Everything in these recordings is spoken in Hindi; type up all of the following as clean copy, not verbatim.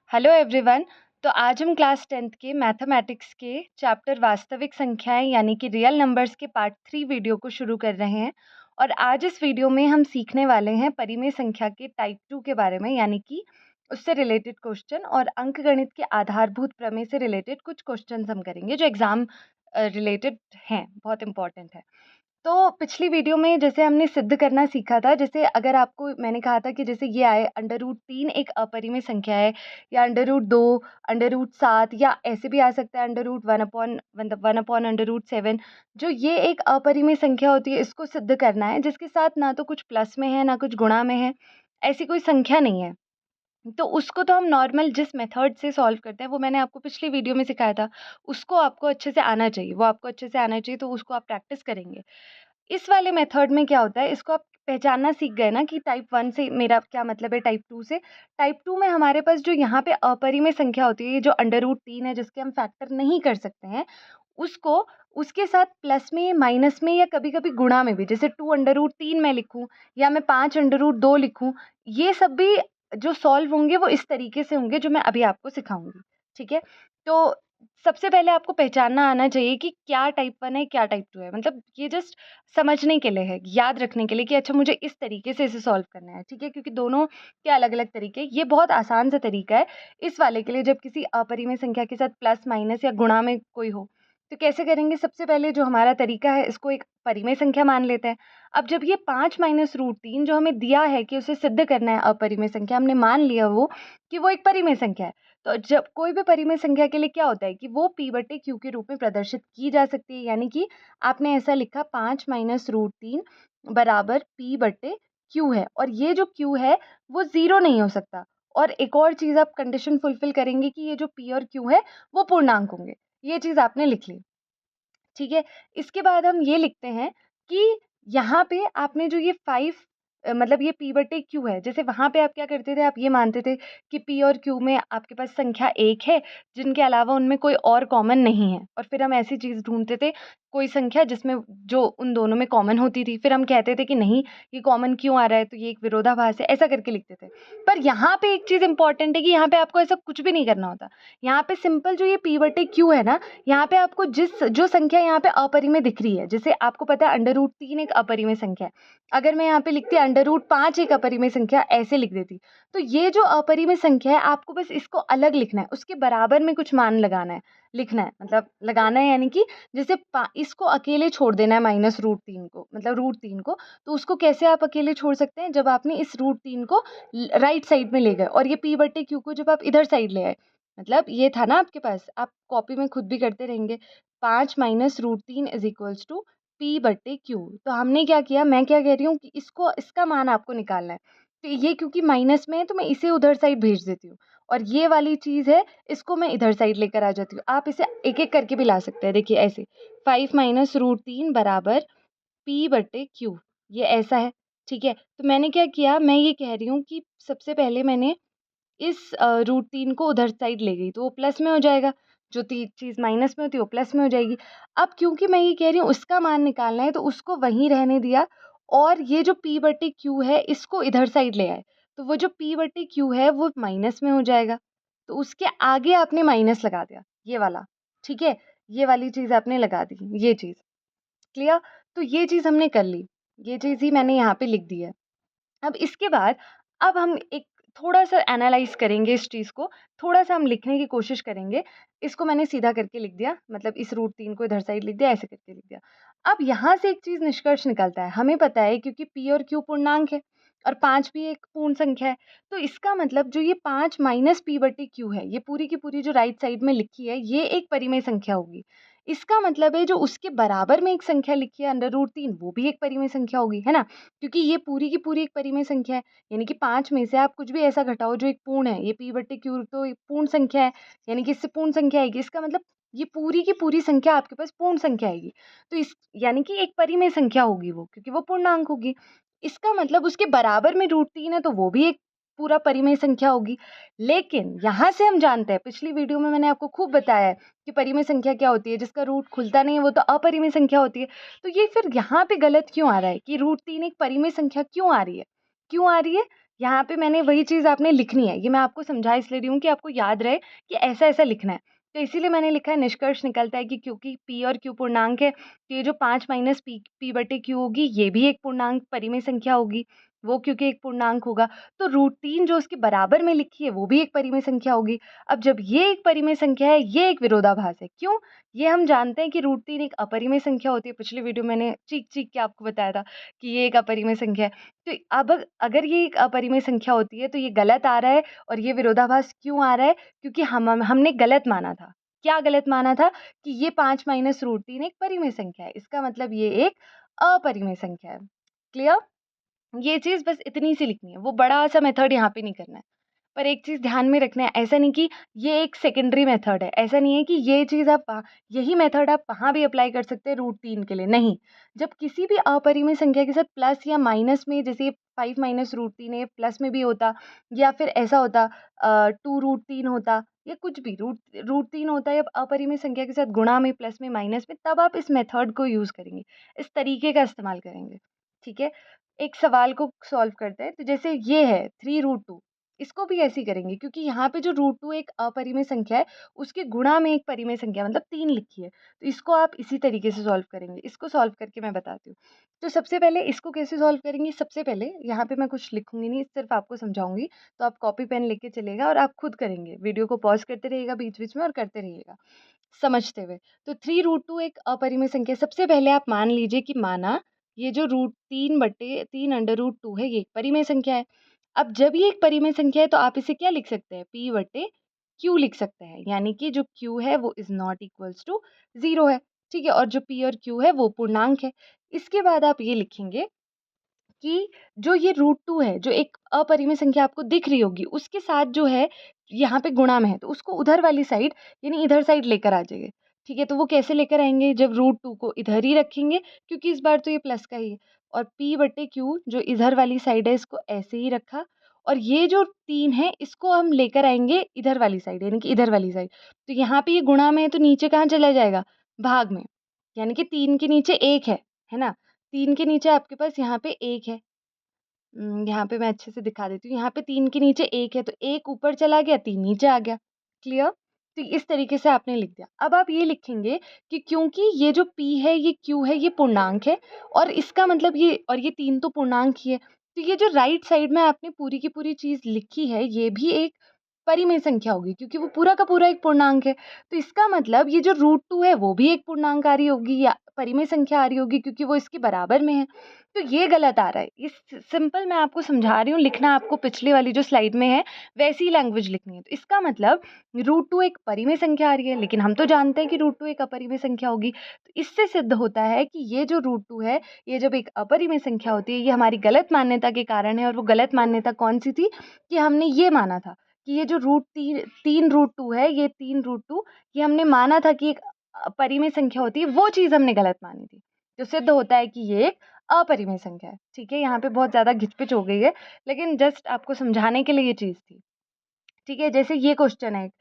Hello everyone. तो आज हम क्लास 10th के मैथमेटिक्स के चैप्टर वास्तविक संख्याएं यानी कि रियल नंबर्स के पार्ट 3 वीडियो को शुरू कर रहे हैं। और आज इस वीडियो में हम सीखने वाले हैं परिमेय संख्या के टाइप 2 के बारे में, यानी कि उससे रिलेटेड क्वेश्चन और अंकगणित के आधारभूत प्रमेय से रिलेटेड कुछ क्वेश्चन हम करेंगे जो एग्जाम रिलेटेड हैं, बहुत इंपॉर्टेंट है। तो पिछली वीडियो में जैसे हमने सिद्ध करना सीखा था, जैसे अगर आपको मैंने कहा था कि जैसे ये आए √3 एक अपरिमेय संख्या है, या √2, √7, या ऐसे भी आ सकता है √1/√7। जो ये एक अपरिमेय संख्या होती है, इसको सिद्ध करना है जिसके साथ ना तो कुछ प्लस में है ना कुछ गुणा में है, ऐसी कोई संख्या नहीं है। तो उसको तो हम नॉर्मल जिस मेथड से सॉल्व करते हैं वो मैंने आपको पिछली वीडियो में सिखाया था, उसको आपको अच्छे से आना चाहिए, वो आपको अच्छे से आना चाहिए, तो उसको आप प्रैक्टिस करेंगे। इस वाले मेथड में क्या होता है, इसको आप पहचानना सीख गए ना कि टाइप 1 से मेरा क्या मतलब है, टाइप 2 से। टाइप 2 में हमारे पास जो यहाँ पे अपरिमेय संख्या होती है, ये जो √3 है जिसके हम फैक्टर नहीं कर सकते हैं, उसको उसके साथ प्लस में, माइनस में, या कभी-कभी गुणा में भी, जैसे 2√3 मैं लिखूँ या मैं 5√2 लिखूँ, ये सब भी जो सॉल्व होंगे वो इस तरीके से होंगे जो मैं अभी आपको सिखाऊँगी, ठीक है? तो सबसे पहले आपको पहचानना आना चाहिए कि क्या टाइप 1 है, क्या टाइप 2 है। मतलब ये जस्ट समझने के लिए है, याद रखने के लिए कि अच्छा मुझे इस तरीके से इसे सॉल्व करना है, ठीक है? क्योंकि दोनों के अलग-अलग तरीके हैं। ये बहुत आसान सा तरीका है इस वाले के लिए, जब किसी अपरिमेय संख्या के साथ प्लस, माइनस या गुणा में कोई हो। तो कैसे करेंगे, सबसे पहले जो हमारा तरीका है, इसको एक परिमेय संख्या मान लेते हैं। अब जब ये 5 माइनस √3 जो हमें दिया है कि उसे सिद्ध करना है अपरिमेय संख्या, हमने मान लिया वो कि वो एक परिमेय संख्या है। तो जब कोई भी परिमेय संख्या के लिए क्या होता है कि वो p/q के रूप में प्रदर्शित की जा सकती है, यानी कि आपने ऐसा लिखा 5 माइनस √3 बराबर p/q है, और ये जो q है वो ज़ीरो नहीं हो सकता। और एक और चीज़ आप कंडीशन फुलफिल करेंगे कि ये जो p और q है वो पूर्णांक होंगे। ये चीज़ आपने लिख ली, ठीक है? इसके बाद हम ये लिखते हैं कि यहाँ पे आपने जो ये 5 मतलब ये p/q है, जैसे वहाँ पे आप क्या करते थे, आप ये मानते थे कि p और q में आपके पास संख्या 1 है, जिनके अलावा उनमें कोई और कॉमन नहीं है, और फिर हम ऐसी चीज़ ढूँढते थे, कोई संख्या जिसमें जो उन दोनों में कॉमन होती थी, फिर हम कहते थे कि नहीं, ये कॉमन क्यों आ रहा है, तो ये एक विरोधाभास है, ऐसा करके लिखते थे। पर यहाँ पे एक चीज़ इम्पोर्टेंट है कि यहाँ पे आपको ऐसा कुछ भी नहीं करना होता। यहाँ पे सिंपल जो ये p/q है ना, यहाँ पे आपको जो संख्या यहाँ पे अपरिमेय दिख रही है, जैसे आपको पता है √3 एक अपरिमेय संख्या है, अगर मैं यहाँ पे लिखती √5 एक अपरिमेय संख्या, ऐसे लिख देती, तो ये जो अपरिमेय संख्या है आपको बस इसको अलग लिखना है, उसके बराबर में कुछ मान लगाना है, लिखना है, मतलब लगाना है, यानी कि जैसे इसको अकेले छोड़ देना है माइनस √3 को, मतलब √3 को। तो उसको कैसे आप अकेले छोड़ सकते हैं, जब आपने इस √3 को राइट साइड में ले गए और ये p/q को जब आप इधर साइड ले आए, मतलब ये था ना आपके पास, आप कॉपी में खुद भी करते रहेंगे, 5 minus √3 is equals to p/q। तो हमने क्या किया, मैं क्या कह रही हूँ कि इसको, इसका मान आपको निकालना है। तो ये क्योंकि माइनस में है तो मैं इसे उधर साइड भेज देती हूँ, और ये वाली चीज़ है, इसको मैं इधर साइड लेकर आ जाती हूँ। आप इसे एक एक करके भी ला सकते हैं, देखिए ऐसे 5 माइनस √3 बराबर p/q, ये ऐसा है, ठीक है? तो मैंने क्या किया, मैं ये कह रही हूँ कि सबसे पहले मैंने इस √3 को उधर साइड ले गई तो वो प्लस में हो जाएगा, जो चीज़ माइनस में होती है वो प्लस में हो जाएगी। अब क्योंकि मैं ये कह रही हूँ उसका मान निकालना है, तो उसको वहीं रहने दिया, और ये जो p/q है इसको इधर साइड ले आए, तो वो जो p/q है वो माइनस में हो जाएगा, तो उसके आगे आपने माइनस लगा दिया, ये वाला, ठीक है? ये वाली चीज़ आपने लगा दी, ये चीज़ क्लियर? तो ये चीज़ हमने कर ली, ये चीज़ ही मैंने यहाँ पे लिख दी है। अब इसके बाद अब हम एक थोड़ा-सा एनालाइज़ करेंगे इस चीज़ को, थोड़ा-सा हम लिखने की कोशिश करेंगे। इसको मैंने सीधा करके लिख दिया, मतलब इस √3 को इधर साइड लिख दिया, ऐसे करके लिख दिया। अब यहाँ से एक चीज़ निष्कर्ष निकलता है, हमें पता है क्योंकि p और q पूर्णांक है और 5 भी एक पूर्ण संख्या है, तो इसका मतलब जो ये 5 माइनस p/q है, ये पूरी की पूरी जो राइट साइड में लिखी है, ये एक परिमेय संख्या होगी। इसका मतलब है जो उसके बराबर में एक संख्या लिखी है √3, वो भी एक परिमेय संख्या होगी, है ना? क्योंकि ये पूरी की पूरी एक परिमेय संख्या है, यानी कि 5 में से आप कुछ भी ऐसा घटाओ जो एक पूर्ण है, ये p/q तो एक पूर्ण संख्या है, यानी कि इससे पूर्ण संख्या आएगी, इसका मतलब ये पूरी की पूरी संख्या आपके पास पूर्ण संख्या आएगी। तो इस यानी कि एक परिमेय संख्या होगी वो, क्योंकि वो पूर्णांक होगी। इसका मतलब उसके बराबर में √3 है, तो वो भी एक पूरा परिमेय संख्या होगी। लेकिन यहाँ से हम जानते हैं, पिछली वीडियो में मैंने आपको खूब बताया है कि परिमेय संख्या क्या होती है, जिसका रूट खुलता नहीं है वो तो अपरिमेय संख्या होती है। तो ये फिर यहाँ पे गलत क्यों आ रहा है कि √3 एक परिमेय संख्या क्यों आ रही है? क्यों आ रही है? यहाँ पे मैंने वही चीज़ आपने लिखनी है, ये मैं आपको समझा इसलिए रही हूँ कि आपको याद रहे कि ऐसा-ऐसा लिखना है। तो इसीलिए मैंने लिखा है निष्कर्ष निकलता है कि क्योंकि P और Q पूर्णांक है, तो ये जो 5 माइनस P/Q होगी, ये भी एक पूर्णांक परिमेय संख्या होगी, वो क्योंकि एक पूर्णांक होगा। तो √3 जो उसके बराबर में लिखी है, वो भी एक परिमेय संख्या होगी। अब जब ये एक परिमेय संख्या है, ये एक विरोधाभास है। क्यों? ये हम जानते हैं कि √3 एक अपरिमेय संख्या होती है। पिछली वीडियो मैंने चीख-चीख के आपको बताया था कि ये एक अपरिमेय संख्या है। तो अब अगर ये एक अपरिमेय संख्या होती है तो ये गलत आ रहा है और ये विरोधाभास क्यों आ रहा है? क्योंकि हमने गलत माना था। क्या गलत माना था? कि ये 5 माइनस √3 एक परिमेय संख्या है। इसका मतलब ये एक अपरिमेय संख्या है। क्लियर? ये चीज़ बस इतनी सी लिखनी है, वो बड़ा-सा मेथड यहाँ पे नहीं करना है। पर एक चीज़ ध्यान में रखना है, ऐसा नहीं कि ये एक सेकेंडरी मेथड है, ऐसा नहीं है कि ये चीज़ आप यही मेथड आप वहाँ भी अप्लाई कर सकते हैं √3 के लिए, नहीं। जब किसी भी अपरिमेय संख्या के साथ प्लस या माइनस में, जैसे 5 माइनस √3 है, प्लस में भी होता या फिर ऐसा होता 2√3 होता या कुछ भी √3 होता या अपरिमेय संख्या के साथ गुणा में, प्लस में, माइनस में, तब आप इस मेथड को यूज़ करेंगे, इस तरीके का इस्तेमाल करेंगे, ठीक है? एक सवाल को सॉल्व करते हैं, तो जैसे ये है 3√2, इसको भी ऐसे ही करेंगे क्योंकि यहाँ पे जो √2 एक अपरिमेय संख्या है, उसके गुणा में एक परिमेय संख्या मतलब 3 लिखी है। तो इसको आप इसी तरीके से सॉल्व करेंगे। इसको सॉल्व करके मैं बताती हूँ। तो सबसे पहले इसको कैसे सॉल्व करेंगे, सबसे पहले यहाँ पे मैं कुछ लिखूँगी नहीं, सिर्फ़ आपको समझाऊँगी। तो आप कॉपी पेन लेके चलिएगा और आप खुद करेंगे। वीडियो को पॉज़ करते रहिएगा बीच-बीच में और करते रहिएगा, समझते हुए। तो 3√2 एक अपरिमेय संख्या है। सबसे पहले आप मान लीजिए कि माना ये जो √3/3 है, ये एक परिमेय संख्या है। अब जब ये एक परिमेय संख्या है तो आप इसे क्या लिख सकते हैं? P/Q लिख सकते हैं। यानी कि जो Q है वो इज़ नॉट इक्वल्स टू 0 है, ठीक है? और जो P और Q है वो पूर्णांक है। इसके बाद आप ये लिखेंगे कि जो ये √2 है, जो एक अपरिमेय संख्या आपको दिख रही होगी, उसके साथ जो है यहाँ पे गुणा में है, तो उसको उधर वाली साइड यानी इधर साइड लेकर आ जाइए, ठीक है? तो वो कैसे लेकर आएँगे? जब √2 को इधर ही रखेंगे क्योंकि इस बार तो ये प्लस का ही है और P/Q जो इधर वाली साइड है इसको ऐसे ही रखा और ये जो 3 है इसको हम लेकर आएँगे इधर वाली साइड यानी कि इधर वाली साइड। तो यहाँ पे ये गुणा में है तो नीचे कहाँ चला जाएगा? भाग में, यानी कि 3 के नीचे 1 है ना? 3 के नीचे आपके पास यहाँ पे 1 है। यहाँ पे मैं अच्छे से दिखा देती हूँ। यहाँ पे 3 के नीचे 1 है, तो 1 ऊपर चला गया, 3 नीचे आ गया। क्लियर? तो इस तरीके से आपने लिख दिया। अब आप ये लिखेंगे कि क्योंकि ये जो P है, ये Q है, ये पूर्णांक है और इसका मतलब ये 3 तो पूर्णांक ही है। तो ये जो राइट साइड में आपने पूरी की पूरी चीज़ लिखी है, ये भी एक परिमेय संख्या होगी क्योंकि वो पूरा का पूरा एक पूर्णांक है। तो इसका मतलब ये जो √2 है, वो भी एक पूर्णांक आ रही होगी या परिमेय संख्या आ रही होगी क्योंकि वो इसके बराबर में है। तो ये गलत आ रहा है। ये सिंपल मैं आपको समझा रही हूँ, लिखना आपको पिछली वाली जो स्लाइड में है वैसी ही लैंग्वेज लिखनी है। तो इसका मतलब √2 एक परिमेय संख्या आ रही है, लेकिन हम तो जानते हैं कि √2 एक अपरिमेय संख्या होगी। तो इससे सिद्ध होता है कि ये जो √2 है, ये जब एक अपरिमेय संख्या होती है, ये हमारी गलत मान्यता के कारण है। और वो गलत मान्यता कौन-सी थी? कि हमने ये माना था कि ये जो √2 है, ये 3√2 ये हमने माना था कि एक परिमेय संख्या होती है, वो चीज़ हमने गलत मानी थी। जो सिद्ध होता है कि ये एक अपरिमेय संख्या है, ठीक है? यहाँ पे बहुत ज़्यादा घिच-पिच हो गई है, लेकिन जस्ट आपको समझाने के लिए ये चीज़ थी, ठीक है? जैसे ये क्वेश्चन है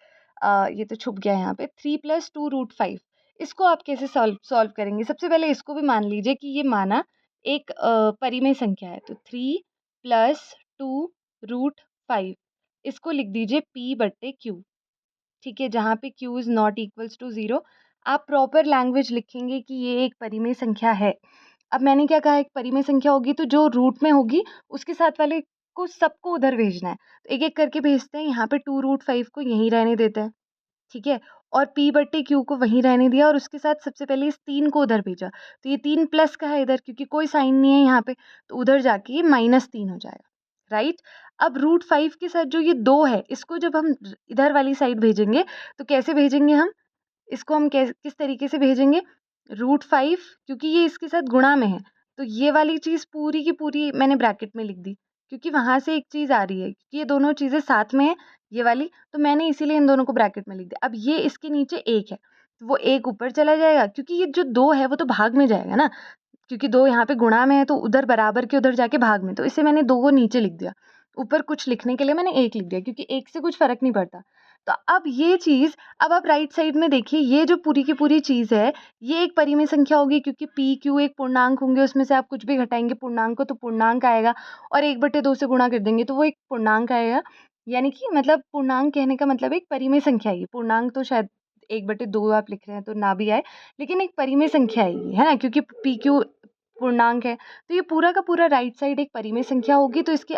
ये तो छुप गया यहाँ पे 3 + 2√5 इसको आप कैसे सॉल्व करेंगे? सबसे पहले इसको भी मान लीजिए कि ये माना एक परिमेय संख्या है, तो 3 + 2√5 इसको लिख दीजिए P/Q, ठीक है? जहाँ पे Q is not equals to 0 आप प्रॉपर लैंग्वेज लिखेंगे कि ये एक परिमेय संख्या है। अब मैंने क्या कहा एक परिमेय संख्या होगी तो जो रूट में होगी उसके साथ वाले को सबको उधर भेजना है। तो एक-एक करके भेजते हैं, यहाँ पे 2√5 को यहीं रहने देते हैं, ठीक है? और P/Q को वहीं रहने दिया और उसके साथ सबसे पहले इस 3 को उधर भेजा। तो ये 3 प्लस का है इधर क्योंकि कोई साइन नहीं है यहाँ पे, तो उधर जाके ये -3 हो जाएगा, राइट? अब √5 के साथ जो ये 2 है, इसको जब हम इधर वाली साइड भेजेंगे, तो कैसे भेजेंगे हम? इसको हम किस तरीके से भेजेंगे? √5 क्योंकि ये इसके साथ गुणा में है, तो ये वाली चीज़ पूरी की पूरी मैंने ब्रैकेट में लिख दी, क्योंकि वहाँ से एक चीज़ आ रही है, क्योंकि ये दोनों चीज़ें साथ में हैं, ये वाली, तो मैंने इसीलिए इन दोनों को ब्रैकेट में लिख दिया। अब ये इसके नीचे 1 है, तो वो 1 ऊपर चला जाएगा क्योंकि ये जो 2 है वो तो भाग में जाएगा ना, क्योंकि 2 यहाँ पे गुणा में है तो उधर बराबर के उधर जाके भाग में, तो इसे मैंने 2 को नीचे लिख दिया। ऊपर कुछ लिखने के लिए मैंने 1 लिख दिया क्योंकि 1 से कुछ फ़र्क नहीं पड़ता। तो अब ये चीज़, अब आप राइट साइड में देखिए, ये जो पूरी की पूरी चीज़ है, ये एक परिमेय संख्या होगी, क्योंकि पी क्यू एक पूर्णांक होंगे, उसमें से आप कुछ भी घटाएंगे पूर्णांक को तो पूर्णांक आएगा, और 1/2 से गुणा कर देंगे तो वो एक पूर्णांक आएगा। यानी कि मतलब पूर्णांक कहने का मतलब एक परिमेय संख्या है ये। पूर्णांक तो शायद 1/2 आप लिख रहे हैं तो ना भी आए, लेकिन एक परिमेय संख्या है ये, है ना, क्योंकि पी क्यू पूर्णांक है। तो ये पूरा का पूरा राइट साइड एक परिमेय संख्या होगी, तो इसकी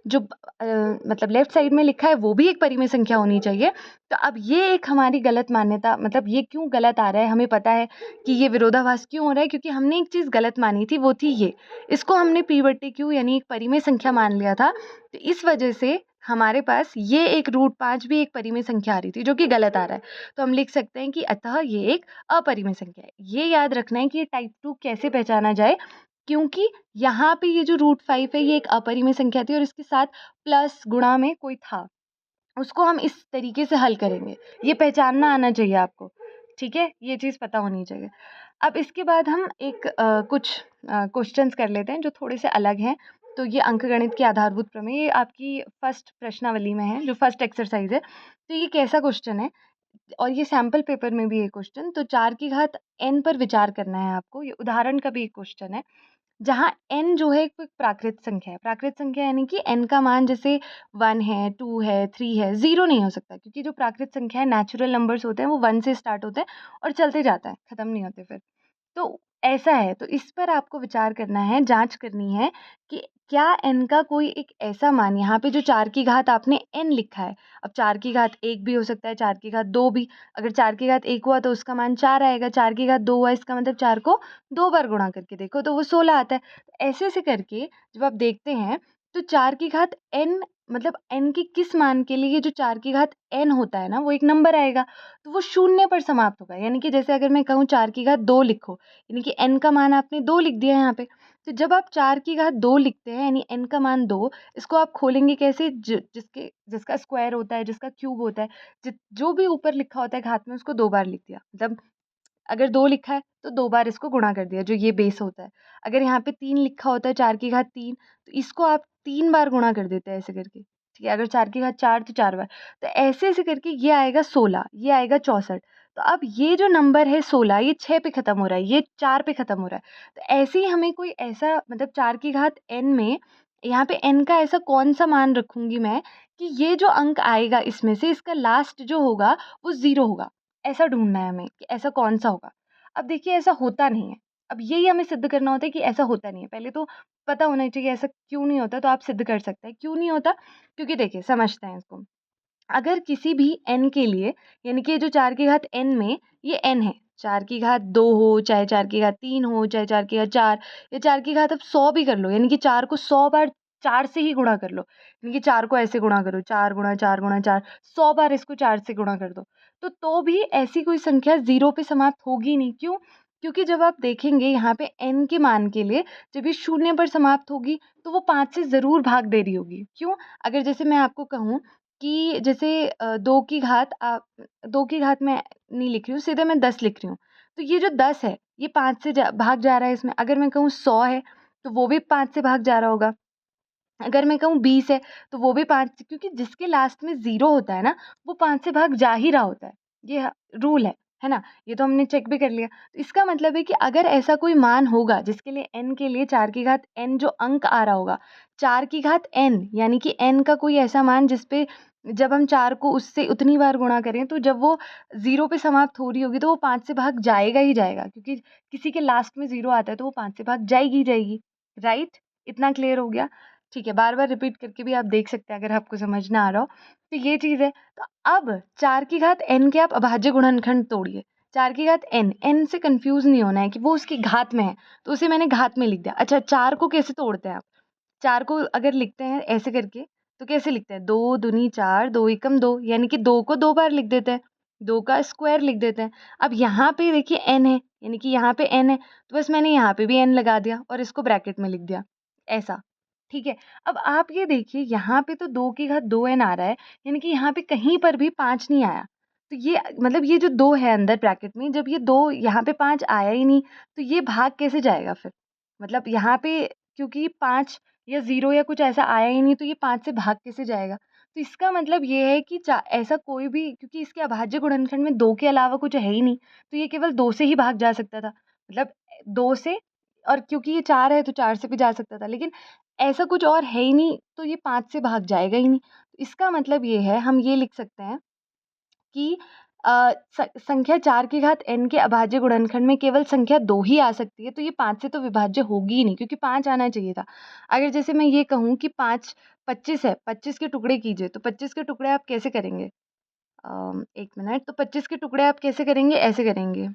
जो मतलब लेफ्ट साइड में लिखा है वो भी एक परिमेय संख्या होनी चाहिए। तो अब ये एक हमारी गलत मान्यता, मतलब ये क्यों गलत आ रहा है, हमें पता है कि ये विरोधाभास क्यों हो रहा है, क्योंकि हमने एक चीज़ गलत मानी थी, वो थी ये, इसको हमने p/q यानी एक परिमेय संख्या मान लिया था। तो इस वजह से हमारे पास ये एक √5 भी एक परिमेय संख्या आ रही थी, जो कि गलत आ रहा है। तो हम लिख सकते हैं कि अतः ये एक अपरिमेय संख्या है। ये याद रखना है कि ये टाइप 2 कैसे पहचाना जाए, क्योंकि यहाँ पे ये जो √5 है ये एक अपरिमेय संख्या थी और इसके साथ प्लस गुणा में कोई था, उसको हम इस तरीके से हल करेंगे। ये पहचानना आना चाहिए आपको, ठीक है, ये चीज़ पता होनी चाहिए। अब इसके बाद हम एक कुछ क्वेश्चंस कर लेते हैं जो थोड़े से अलग हैं। तो ये अंकगणित के आधारभूत प्रमेय, ये आपकी फर्स्ट प्रश्नावली में है, जो फर्स्ट एक्सरसाइज है। तो ये कैसा क्वेश्चन है, और ये सैम्पल पेपर में भी है क्वेश्चन। तो 4 की घात n पर विचार करना है आपको। ये उदाहरण का भी एक क्वेश्चन है, जहाँ n जो है एक प्राकृत संख्या है। प्राकृत संख्या यानी कि n का मान जैसे 1 है, 2 है, 3 है, 0 नहीं हो सकता, क्योंकि जो प्राकृत संख्या है, नेचुरल नंबर्स होते हैं, वो 1 से स्टार्ट होते हैं और चलते जाता है, ख़त्म नहीं होते फिर। तो ऐसा है, तो इस पर आपको विचार करना है, जांच करनी है कि क्या n का कोई एक ऐसा मान, यहाँ पे जो 4 की घात आपने n लिखा है, अब 4 की घात 1 भी हो सकता है, 4 की घात 2 भी। अगर 4 की घात 1 हुआ तो उसका मान 4 आएगा, 4 की घात 2 हुआ इसका मतलब 4 को 2 बार गुणा करके देखो तो वो 16 आता है। तो ऐसे ऐसे करके जब आप देखते हैं तो 4 की घात n, मतलब n के किस मान के लिए ये जो 4 की घात n होता है ना, वो एक नंबर आएगा, तो वो शून्य पर समाप्त होगा। यानी कि जैसे अगर मैं कहूँ 4 की घात 2 लिखो, यानी कि n का मान आपने 2 लिख दिया यहाँ पे। तो जब आप 4 की घात 2 लिखते हैं यानी n का मान 2, इसको आप खोलेंगे कैसे, जिसका स्क्वायर होता है, जिसका क्यूब होता है, जो भी ऊपर लिखा होता है घात में, उसको 2 बार लिख दिया। मतलब अगर 2 लिखा है तो 2 बार इसको गुणा कर दिया, जो ये बेस होता है। अगर यहाँ पे 3 लिखा होता है, 4 की घात 3, तो इसको आप 3 बार गुणा कर देते हैं ऐसे करके, ठीक है। अगर 4 की घात 4 तो 4 बार, तो ऐसे ऐसे करके ये आएगा 16, ये आएगा 64। तो अब ये जो नंबर है 16, ये 6 पे ख़त्म हो रहा है, ये 4 पे ख़त्म हो रहा है। तो ऐसे ही हमें कोई ऐसा, मतलब 4 की घात n में यहाँ पे n का ऐसा कौन-सा मान रखूँगी मैं कि ये जो अंक आएगा इसमें से, इसका लास्ट जो होगा वो 0 होगा। ऐसा ढूँढना है हमें कि ऐसा कौन-सा होगा। अब देखिए ऐसा होता नहीं है। अब यही हमें सिद्ध करना होता है कि ऐसा होता नहीं है। पहले तो पता होना चाहिए ऐसा क्यों नहीं होता, तो आप सिद्ध कर सकते हैं। क्यों नहीं होता? क्योंकि देखिए समझते हैं इसको। अगर किसी भी n के लिए, यानी कि जो 4 की घात n में ये n है, 4 की घात 2 हो, चाहे 4 की घात 3 हो, चाहे 4 की घात 4, या 4 की घात आप 100 भी कर लो, यानी कि 4 को 100 बार 4 से ही गुणा कर लो। यानी कि 4 को ऐसे गुणा करो, 4 गुणा 4 गुणा 4, 100 बार इसको 4 से गुणा कर दो। तो भी ऐसी कोई संख्या 0 पे समाप्त होगी नहीं। क्यों? क्योंकि जब आप देखेंगे यहाँ पे n के मान के लिए, जब ये 0 पर समाप्त होगी, तो वो 5 से ज़रूर भाग दे रही होगी। क्यों? अगर जैसे मैं आपको कहूँ कि जैसे 2 की घात 2 की घात मैं नहीं लिख रही हूँ, सीधे मैं 10 लिख रही हूँ। तो ये जो 10 है, ये 5 से भाग जा रहा है इसमें। अगर मैं कहूँ 100 है, तो वो भी 5 से भाग जा रहा होगा। अगर मैं कहूँ 20 है, तो वो भी 5 से, क्योंकि जिसके लास्ट में 0 होता है ना, वो 5 से भाग जा ही रहा होता है। ये रूल है ना? ये तो हमने चेक भी कर लिया। तो इसका मतलब है कि अगर ऐसा कोई मान होगा जिसके लिए n के लिए 4 की घात n जो अंक आ रहा होगा, 4 की घात n यानी कि n का कोई ऐसा मान जिस पे जब हम 4 को उससे उतनी बार गुणा करें, तो जब वो 0 पे समाप्त हो रही होगी, तो वो 5 से भाग जाएगा ही जाएगा, क्योंकि किसी के लास्ट में 0 आता है, तो वो 5 से भाग जाएगी ही जाएगी। राइट? इतना क्लियर हो गया? ठीक है, बार-बार रिपीट करके भी आप देख सकते हैं अगर आपको समझ ना आ रहा हो। तो ये चीज़ है। तो अब 4 की घात n के आप अभाज्य गुणनखंड तोड़िए। 4 की घात n से कन्फ्यूज़ नहीं होना है कि वो उसकी घात में है, तो उसे मैंने घात में लिख दिया। अच्छा, 4 को कैसे तोड़ते हैं आप? 4 को अगर लिखते हैं ऐसे करके, तो कैसे लिखते हैं? 2 दूनी 4, 2 एकम 2, यानी कि 2 को 2 बार लिख देते हैं, 2 का स्क्वायर लिख देते हैं। अब यहाँ पे देखिए n है, यानी कि यहाँ पे n है, तो बस मैंने यहाँ पे भी n लगा दिया और इसको ब्रैकेट में लिख दिया, ऐसा। ठीक है? अब आप ये देखिए, यहाँ पे तो 2 की घात 2n आ रहा है, यानी कि यहाँ पे कहीं पर भी 5 नहीं आया। तो ये मतलब ये जो 2 है अंदर ब्रैकेट में, जब ये 2 यहाँ पे 5 आया ही नहीं, तो ये भाग कैसे जाएगा फिर? मतलब यहाँ पे क्योंकि 5 या 0 या कुछ ऐसा आया ही नहीं, तो ये 5 से भाग कैसे जाएगा? तो इसका मतलब ये है कि ऐसा कोई भी, क्योंकि इसके अभाज्य गुणनखंड में 2 के अलावा कुछ है ही नहीं, तो ये केवल 2 से ही भाग जा सकता था। मतलब 2 से, और क्योंकि ये 4 है तो 4 से भी जा सकता था, लेकिन ऐसा कुछ और है ही नहीं, तो ये 5 से भाग जाएगा ही नहीं। तो इसका मतलब ये है, हम ये लिख सकते हैं कि संख्या 4 की घात n के अभाज्य गुणनखंड में केवल संख्या 2 ही आ सकती है, तो ये 5 से तो विभाज्य होगी ही नहीं, क्योंकि 5 आना चाहिए था। अगर जैसे मैं ये कहूँ कि 5 25 है, 25 के टुकड़े कीजिए, तो 25 के टुकड़े आप कैसे करेंगे? 1 मिनट, तो 25 के टुकड़े आप कैसे करेंगे? ऐसे करेंगे,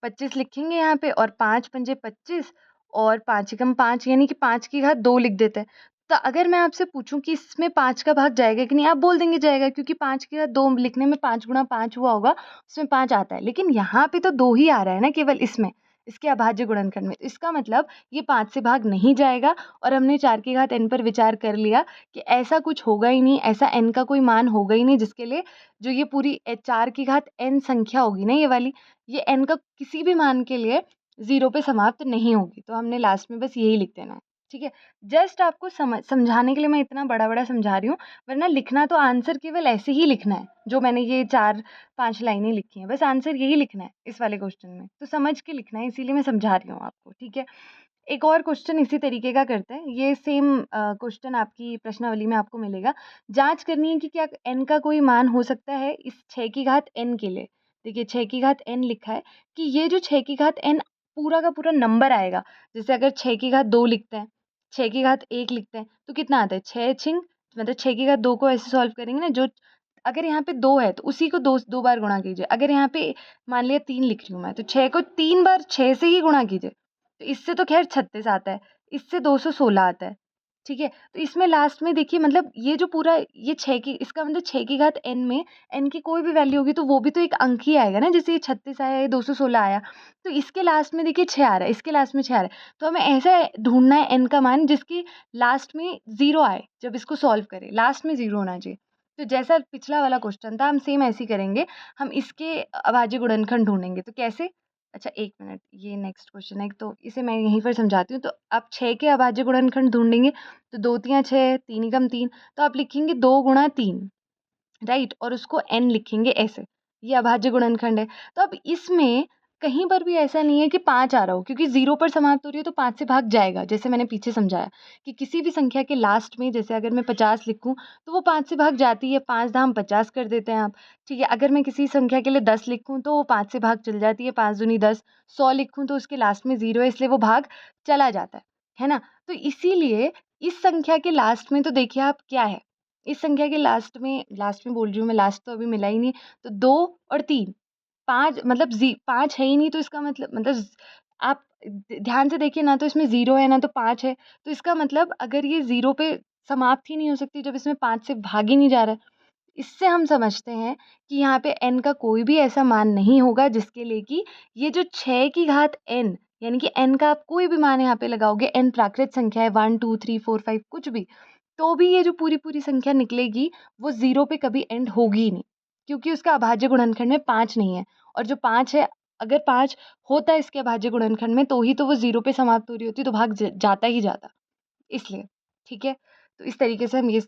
25 लिखेंगे यहाँ पे, और 5 पंजे 25, और 5 एकम 5, यानी कि 5 की घात 2 लिख देते हैं। तो अगर मैं आपसे पूछूं कि इसमें 5 का भाग जाएगा कि नहीं, आप बोल देंगे जाएगा, क्योंकि 5 की घात 2 लिखने में 5 गुणा 5 हुआ होगा, उसमें 5 आता है। लेकिन यहाँ पे तो 2 ही आ रहा है ना केवल इसमें, इसके अभाज्य गुणनखंड में। तो इसका मतलब ये 5 से भाग नहीं जाएगा, और हमने 4 की घात n पर विचार कर लिया कि ऐसा कुछ होगा ही नहीं, ऐसा n का कोई मान होगा ही नहीं जिसके लिए जो ये पूरी 4 की घात n संख्या होगी ना, ये वाली, ये n का किसी भी मान के लिए 0 पे समाप्त नहीं होगी। तो हमने लास्ट में बस यही लिख देना है, ठीक है। जस्ट आपको समझाने के लिए मैं इतना बड़ा बड़ा समझा रही हूँ, वरना लिखना तो आंसर केवल ऐसे ही लिखना है, जो मैंने ये 4-5 लाइनें लिखी हैं, बस आंसर यही लिखना है इस वाले क्वेश्चन में, तो समझ के लिखना है, इसीलिए मैं समझा रही हूँ आपको, ठीक है। एक और क्वेश्चन इसी तरीके का करते हैं, ये सेम क्वेश्चन आपकी प्रश्नावली में आपको मिलेगा। जांच करनी है कि क्या n का कोई मान हो सकता है इस 6 की घात n के लिए। देखिए 6 की घात n लिखा है, कि ये जो 6 की घात n पूरा का पूरा नंबर आएगा। जैसे अगर 6 की घात 2 लिखते हैं, 6 की घात 1 लिखते हैं, तो कितना आता है? 6 छिंग, मतलब 6 की घात 2 को ऐसे सॉल्व करेंगे ना, जो अगर यहाँ पे 2 है तो उसी को दो बार गुणा कीजिए। अगर यहाँ पे मान लिया 3 लिख रही हूँ मैं, तो 6 को 3 बार 6 से ही गुणा कीजिए। तो इससे तो खैर 36 आता है, इससे 216 आता है, ठीक है। तो इसमें लास्ट में देखिए, मतलब ये जो पूरा ये 6 की, इसका मतलब 6 की घात n में n की कोई भी वैल्यू होगी तो वो भी तो एक अंक ही आएगा ना, जैसे ये 36 आया, ये 216 आया, तो इसके लास्ट में देखिए 6 आ रहा है, इसके लास्ट में 6 आ रहा है। तो हमें ऐसा ढूंढना है n का मान जिसकी लास्ट में 0 आए, जब इसको सॉल्व करें लास्ट में 0 होना चाहिए। तो जैसा पिछला वाला क्वेश्चन था, हम सेम ऐसे ही करेंगे, हम इसके अभाज्य गुणनखंड ढूंढेंगे। तो कैसे? अच्छा 1 मिनट, ये नेक्स्ट क्वेश्चन है, तो इसे मैं यहीं पर समझाती हूँ। तो आप 6 के अभाज्य गुणनखंड ढूंढेंगे, तो 2 तियाँ 6, 3 एकम 3, तो आप लिखेंगे 2 गुणा 3, राइट, और उसको n लिखेंगे ऐसे, ये अभाज्य गुणनखंड है। तो अब इसमें कहीं पर भी ऐसा नहीं है कि 5 आ रहा हो, क्योंकि 0 पर समाप्त हो रही है तो 5 से भाग जाएगा। जैसे मैंने पीछे समझाया कि किसी भी संख्या के लास्ट में, जैसे अगर मैं 50 लिखूं तो वो 5 से भाग जाती है, 5 धाम 50 कर देते हैं आप, ठीक है। अगर मैं किसी संख्या के लिए 10 लिखूं तो वो 5 से भाग चल जाती है, 5 दूनी 10। 100 लिखूं तो उसके लास्ट में 0 है, इसलिए वो भाग चला जाता है ना। तो इसीलिए इस संख्या के लास्ट में तो देखिए आप क्या है, इस संख्या के लास्ट में बोल रही हूँ मैं, लास्ट तो अभी मिला ही नहीं, तो 2 और 3, 5, मतलब 5 है ही नहीं, तो इसका मतलब आप ध्यान से देखिए ना, तो इसमें 0 है ना तो 5 है, तो इसका मतलब अगर ये 0 पे समाप्त ही नहीं हो सकती जब इसमें 5 से भाग ही नहीं जा रहा है। इससे हम समझते हैं कि यहाँ पे n का कोई भी ऐसा मान नहीं होगा जिसके लिए कि ये जो 6 की घात n, यानी कि n का आप कोई भी मान यहाँ पे लगाओगे, n प्राकृत संख्या है, 1 2 3 4 5 कुछ भी, तो भी ये जो पूरी पूरी संख्या निकलेगी वो 0 पे कभी एंड होगी ही नहीं, क्योंकि उसका अभाज्य गुणनखंड में 5 नहीं है। और जो 5 है, अगर 5 होता है इसके अभाज्य गुणनखंड में, तो ही तो वो 0 पे समाप्त हो रही होती, तो भाग जाता ही जाता, इसलिए, ठीक है। तो इस तरीके से हम ये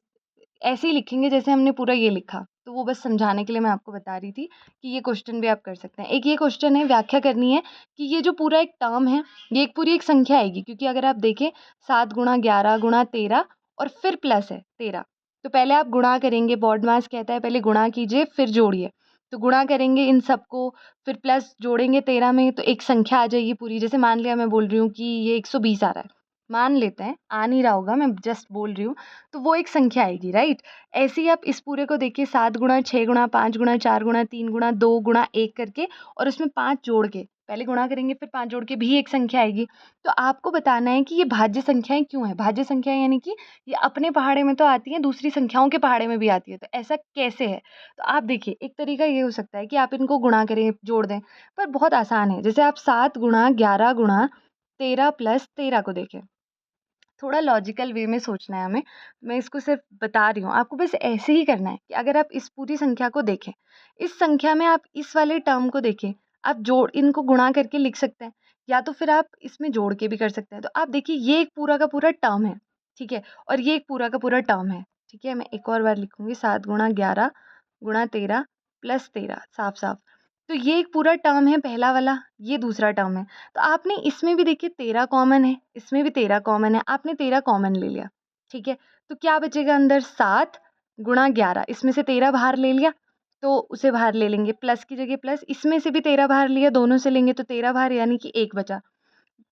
ऐसे ही लिखेंगे जैसे हमने पूरा ये लिखा, तो वो बस समझाने के लिए मैं आपको बता रही थी कि ये क्वेश्चन भी आप कर सकते हैं। एक ये क्वेश्चन है, व्याख्या करनी है कि ये जो पूरा एक टर्म है, ये एक पूरी एक संख्या आएगी, क्योंकि अगर आप देखें 7 गुणा 11 गुणा 13 और फिर प्लस है 13, तो पहले आप गुणा करेंगे, बॉड मास कहता है पहले गुणा कीजिए फिर जोड़िए। तो गुणा करेंगे इन सबको, फिर प्लस जोड़ेंगे 13 में, तो एक संख्या आ जाएगी पूरी। जैसे मान लिया मैं बोल रही हूँ कि ये 120 आ रहा है, मान लेते हैं, आ नहीं रहा होगा, मैं जस्ट बोल रही हूँ, तो वो एक संख्या आएगी, राइट। ऐसे ही आप इस पूरे को देखिए, 7 गुणा 6 गुणा 5 गुणा 4 गुणा 3 गुणा 2 गुणा 1 करके, और उसमें 5 जोड़ के, पहले गुणा करेंगे फिर 5 जोड़ के भी एक संख्या आएगी। तो आपको बताना है कि ये भाज्य संख्याएं क्यों है। भाज्य संख्या यानी कि ये अपने पहाड़े में तो आती हैं, दूसरी संख्याओं के पहाड़े में भी आती है, तो ऐसा कैसे है? तो आप देखिए, एक तरीका ये हो सकता है कि आप इनको गुणा करें, जोड़ दें, पर बहुत आसान है। जैसे आप 7 गुणा 11 गुणा 13 प्लस 13 को देखें, थोड़ा लॉजिकल वे में सोचना है हमें, मैं इसको सिर्फ बता रही हूँ आपको, बस ऐसे ही करना है कि अगर आप इस पूरी संख्या को देखें, इस संख्या में आप इस वाले टर्म को देखें, आप जोड़ इनको गुणा करके लिख सकते हैं, या तो फिर आप इसमें जोड़ के भी कर सकते हैं। तो आप देखिए, ये एक पूरा का पूरा टर्म है, ठीक है, और ये एक पूरा का पूरा टर्म है, ठीक है, मैं एक और बार लिखूँगी 7 गुणा 11 गुणा 13 प्लस 13 साफ-साफ। तो ये एक पूरा टर्म है पहला वाला, ये दूसरा टर्म है। तो आपने इसमें भी देखिए 13 कॉमन है, इसमें भी 13 कॉमन है, आपने 13 कॉमन ले लिया, ठीक है? तो क्या बचेगा अंदर 7 गुणा 11, इसमें से 13 बाहर ले लिया, तो उसे बाहर ले लेंगे, प्लस की जगह प्लस, इसमें से भी 13 बाहर लिया, दोनों से लेंगे तो 13 बाहर यानी कि 1 बचा।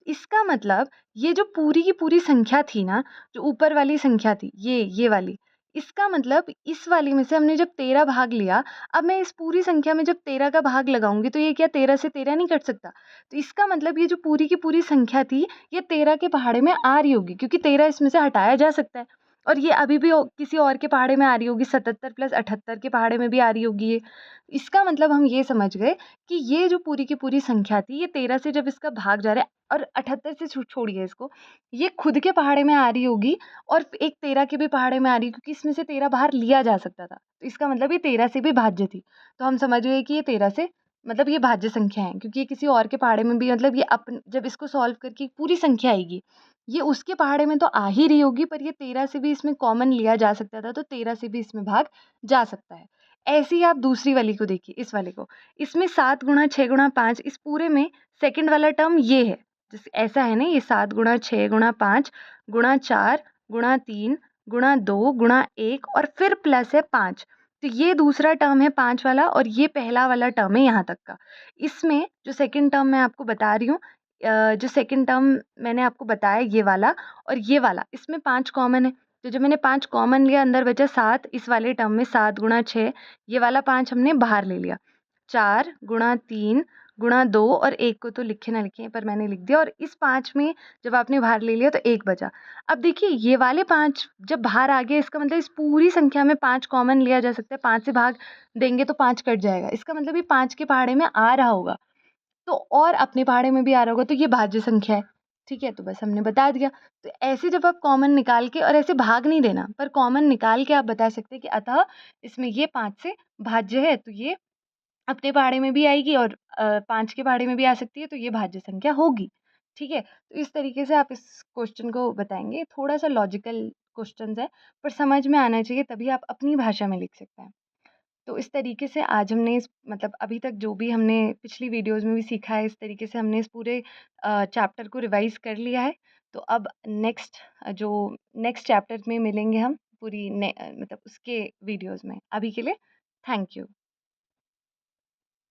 इसका मतलब ये जो पूरी की पूरी संख्या थी ना, जो ऊपर वाली संख्या थी, ये वाली, इसका मतलब इस वाली में से हमने जब 13 भाग लिया, अब मैं इस पूरी संख्या में जब 13 का भाग लगाऊँगी तो ये क्या 13 से 13 नहीं कट सकता? तो इसका मतलब ये जो पूरी की पूरी संख्या थी, ये 13 के पहाड़े में आ रही होगी क्योंकि 13 इसमें से हटाया जा सकता है और ये अभी भी किसी और के पहाड़े में आ रही होगी, 77 प्लस 78 के पहाड़े में भी आ रही होगी ये। इसका मतलब हम ये समझ गए कि ये जो पूरी की पूरी संख्या थी, ये 13 से जब इसका भाग जा रहा है और 78 से छोड़िए इसको, ये खुद के पहाड़े में आ रही होगी और एक 13 के भी पहाड़े में आ रही है क्योंकि इसमें से 13 बाहर लिया जा सकता था। तो इसका मतलब ये 13 से भी भाज्य थी। तो हम समझ गए कि ये 13 से मतलब ये भाज्य संख्या है क्योंकि ये किसी और के पहाड़े में भी मतलब ये जब इसको सॉल्व करके एक पूरी संख्या आएगी, ये उसके पहाड़े में तो आ ही रही होगी पर ये 13 से भी इसमें कॉमन लिया जा सकता था, तो 13 से भी इसमें भाग जा सकता है। ऐसे ही आप दूसरी वाली को देखिए, इस वाले को। इसमें 7 गुणा 6 गुणा 5, इस पूरे में सेकंड वाला टर्म ये है। जैसे ऐसा है ना, ये 7 गुणा 6 गुणा 5 गुणा 4 गुणा 3 गुणा 2 गुणा 1 और फिर प्लस है 5। तो ये दूसरा टर्म है 5 वाला और ये पहला वाला टर्म है यहाँ तक का। इसमें जो सेकंड टर्म मैं आपको बता रही हूँ, जो सेकंड टर्म मैंने आपको बताया ये वाला और ये वाला, इसमें 5 कॉमन है। तो जब मैंने 5 कॉमन लिया, अंदर बचा 7, इस वाले टर्म में 7 गुणा 6, ये वाला 5 हमने बाहर ले लिया। 4 गुणा 3 गुणा 2 और 1 को तो लिखे ना लिखे पर मैंने लिख दिया और इस 5 में जब आपने बाहर ले लिया तो 1 बचा। अब देखिए ये वाले 5 जब बाहर आ गए, इसका मतलब इस पूरी संख्या में 5 कॉमन लिया जा सकता है। 5 से भाग देंगे तो 5 कट जाएगा। इसका मतलब ये 5 के पहाड़े में आ रहा होगा, तो और अपने पहाड़े में भी आ रहा होगा, तो ये भाज्य संख्या है। ठीक है, तो बस हमने बता दिया। तो ऐसे जब आप कॉमन निकाल के, और ऐसे भाग नहीं देना पर कॉमन निकाल के आप बता सकते हैं कि अतः इसमें ये 5 से भाज्य है, तो ये अपने पहाड़े में भी आएगी और 5 के पहाड़े में भी आ सकती है, तो ये भाज्य संख्या होगी। ठीक है, तो इस तरीके से आप इस क्वेश्चन को बताएंगे। थोड़ा सा लॉजिकल क्वेश्चन है पर समझ में आना चाहिए, तभी आप अपनी भाषा में लिख सकते हैं। तो इस तरीके से आज हमने इस मतलब अभी तक जो भी हमने पिछली वीडियोज़ में भी सीखा है, इस तरीके से हमने इस पूरे चैप्टर को रिवाइज़ कर लिया है। तो अब नेक्स्ट चैप्टर में मिलेंगे हम पूरी मतलब उसके वीडियोज़ में। अभी के लिए थैंक यू।